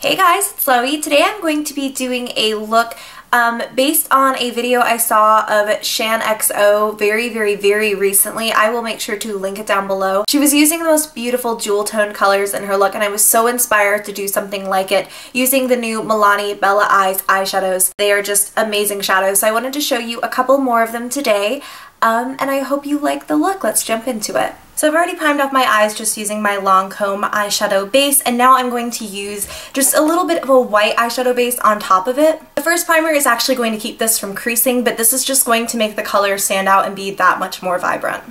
Hey guys, it's Loey. Today I'm going to be doing a look based on a video I saw of Shan XO very recently. I will make sure to link it down below. She was using the most beautiful jewel tone colors in her look and I was so inspired to do something like it using the new Milani Bella Eyes eyeshadows. They are just amazing shadows, so I wanted to show you a couple more of them today. And I hope you like the look. Let's jump into it. So I've already primed off my eyes just using my Lancome eyeshadow base, and now I'm going to use just a little bit of a white eyeshadow base on top of it. The first primer is actually going to keep this from creasing, but this is just going to make the color stand out and be that much more vibrant.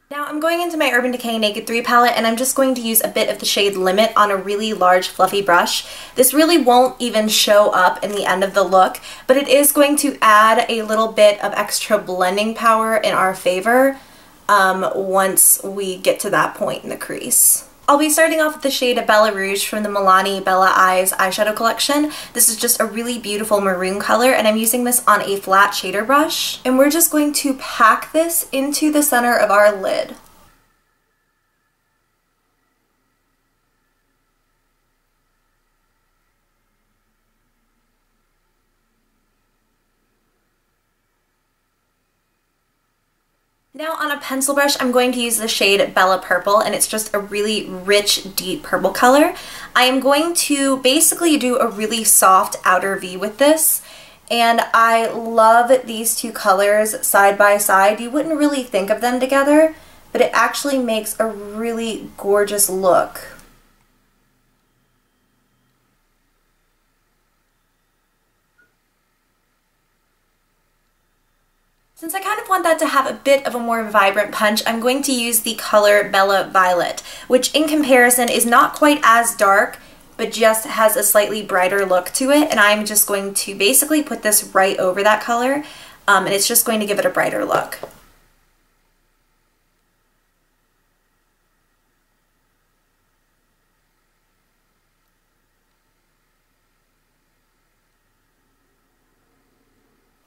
Now I'm going into my Urban Decay Naked 3 palette and I'm just going to use a bit of the shade Limit on a really large fluffy brush. This really won't even show up in the end of the look, but it is going to add a little bit of extra blending power in our favor once we get to that point in the crease. I'll be starting off with the shade Bella Rouge from the Milani Bella Eyes eyeshadow collection. This is just a really beautiful maroon color and I'm using this on a flat shader brush. And we're just going to pack this into the center of our lid. Now on a pencil brush, I'm going to use the shade Bella Purple, and it's just a really rich, deep purple color. I am going to basically do a really soft outer V with this, and I love these two colors side by side. You wouldn't really think of them together, but it actually makes a really gorgeous look. Since I kind of want that to have a bit of a more vibrant punch, I'm going to use the color Bella Violet, which in comparison is not quite as dark, but just has a slightly brighter look to it, and I'm just going to basically put this right over that color, and it's just going to give it a brighter look.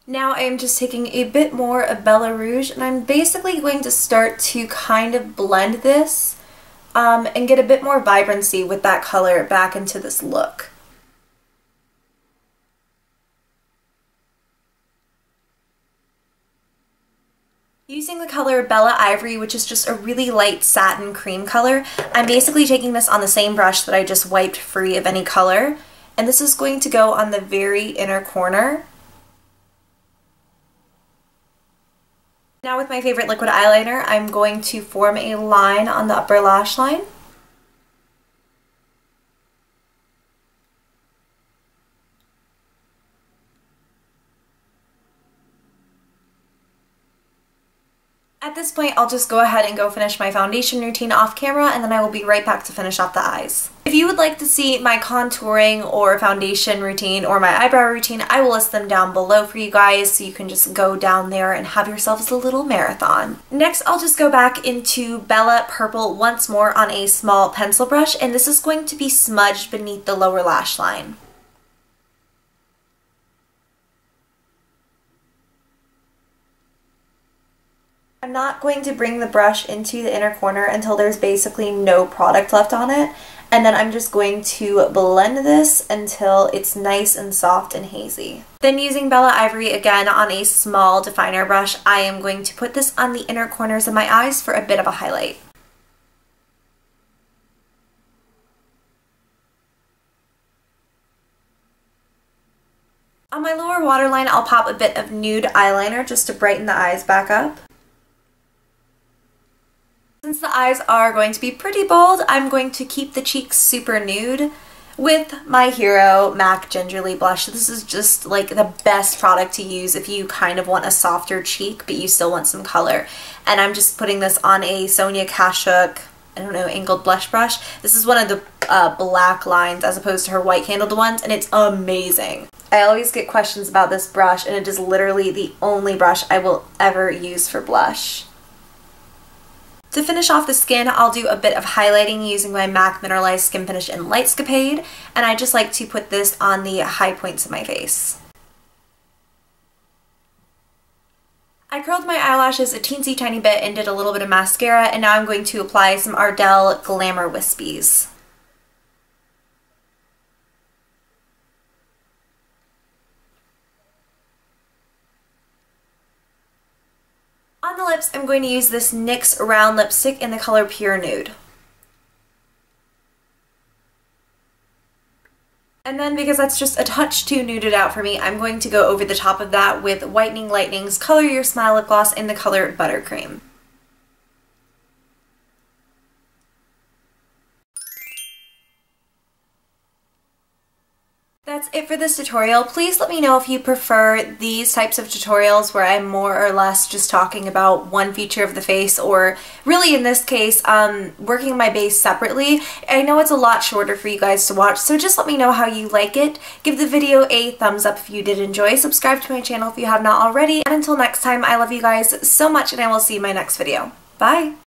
Now I am just taking a bit more of Bella Rouge and I'm basically going to start to kind of blend this and get a bit more vibrancy with that color back into this look. Using the color Bella Ivory, which is just a really light satin cream color, I'm basically taking this on the same brush that I just wiped free of any color, and this is going to go on the very inner corner. Now with my favorite liquid eyeliner, I'm going to form a line on the upper lash line. At this point, I'll just go ahead and go finish my foundation routine off camera and then I will be right back to finish off the eyes. If you would like to see my contouring or foundation routine or my eyebrow routine, I will list them down below for you guys so you can just go down there and have yourselves a little marathon. Next, I'll just go back into Bella Purple once more on a small pencil brush, and this is going to be smudged beneath the lower lash line. I'm not going to bring the brush into the inner corner until there's basically no product left on it, and then I'm just going to blend this until it's nice and soft and hazy. Then using Bella Ivory again on a small definer brush, I am going to put this on the inner corners of my eyes for a bit of a highlight. On my lower waterline, I'll pop a bit of nude eyeliner just to brighten the eyes back up. Since the eyes are going to be pretty bold, I'm going to keep the cheeks super nude with my hero MAC Gingerly Blush. This is just like the best product to use if you kind of want a softer cheek but you still want some color. And I'm just putting this on a Sonia Kashuk, I don't know, angled blush brush. This is one of the black lines as opposed to her white handled ones, and it's amazing. I always get questions about this brush and it is literally the only brush I will ever use for blush. To finish off the skin, I'll do a bit of highlighting using my MAC Mineralized Skin Finish in Lightscapade, and I just like to put this on the high points of my face. I curled my eyelashes a teensy tiny bit and did a little bit of mascara, and now I'm going to apply some Ardell Glamour Wispies. On the lips, I'm going to use this NYX Round Lipstick in the color Pure Nude. And then, because that's just a touch too nuded out for me, I'm going to go over the top of that with Whitening Lightning's Color Your Smile Lip Gloss in the color Buttercream. That's it for this tutorial. Please let me know if you prefer these types of tutorials where I'm more or less just talking about one feature of the face, or really in this case, working my base separately. I know it's a lot shorter for you guys to watch, so just let me know how you like it. Give the video a thumbs up if you did enjoy. Subscribe to my channel if you have not already. And until next time, I love you guys so much, and I will see you in my next video. Bye!